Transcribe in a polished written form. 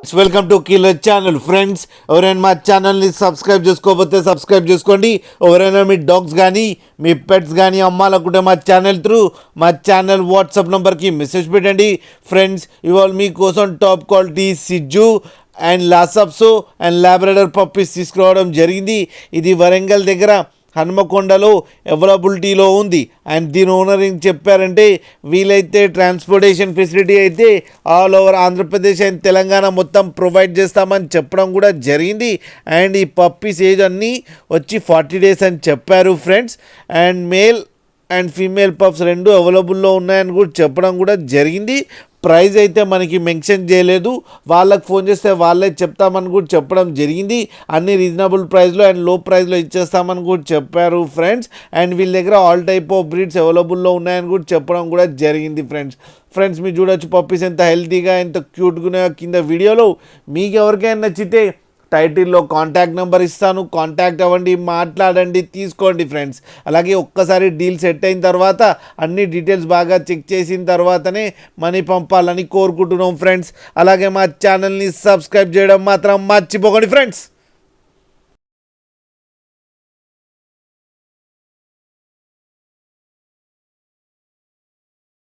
Welcome to killer channel friends. ఎవరైనా మా ఛానల్ని సబ్స్క్రైబ్ చేసుకోకపోతే సబ్స్క్రైబ్ చేసుకోండి. ఎవరైనా మీ డాగ్స్ కానీ మీ పెట్స్ కానీ అమ్మాలనుకుంటే మా ఛానల్ వాట్సాప్ నెంబర్కి మెసేజ్ పెట్టండి. ఫ్రెండ్స్, ఇవాళ మీకోసం టాప్ క్వాలిటీ సిజ్జు and lhasa apsos and Labrador puppies తీసుకురావడం జరిగింది. ఇది వరంగల్ దగ్గర హన్మకొండలో అవైలబిలిటీలో ఉంది. అండ్ దీని ఓనర్ ఏం చెప్పారంటే, వీలైతే ట్రాన్స్పోర్టేషన్ ఫెసిలిటీ అయితే all over Andhra Pradesh and Telangana మొత్తం ప్రొవైడ్ చేస్తామని చెప్పడం కూడా జరిగింది. అండ్ ఈ పప్పీస్ ఏజ్ అన్నీ వచ్చి 40 days అని చెప్పారు friends. And male and female pups రెండు అవైలబుల్లో ఉన్నాయని కూడా చెప్పడం కూడా జరిగింది. ప్రైస్ అయితే మనకి మెన్షన్ చేయలేదు, వాళ్ళకి ఫోన్ చేస్తే వాళ్ళే చెప్తామని కూడా చెప్పడం జరిగింది. అన్ని రీజనబుల్ ప్రైస్లో అండ్ లో ప్రైస్లో ఇచ్చేస్తామని కూడా చెప్పారు ఫ్రెండ్స్. అండ్ వీళ్ళ దగ్గర ఆల్ టైప్ ఆఫ్ బ్రీడ్స్ అవైలబుల్లో ఉన్నాయని కూడా చెప్పడం కూడా జరిగింది ఫ్రెండ్స్. మీరు చూడొచ్చు పప్పీస్ ఎంత హెల్తీగా ఎంత క్యూట్గా కింద వీడియోలో. మీకు ఎవరికైనా నచ్చితే టైటిల్లో కాంటాక్ట్ నెంబర్ ఇస్తాను, కాంటాక్ట్ అవ్వండి, మాట్లాడండి, తీసుకోండి ఫ్రెండ్స్. అలాగే ఒక్కసారి డీల్ సెట్ అయిన తర్వాత అన్ని డీటెయిల్స్ బాగా చెక్ చేసిన తర్వాతనే మనీ పంపాలని కోరుకుంటున్నాం ఫ్రెండ్స్. అలాగే మా ఛానల్ని సబ్స్క్రైబ్ చేయడం మాత్రం మర్చిపోకండి ఫ్రెండ్స్.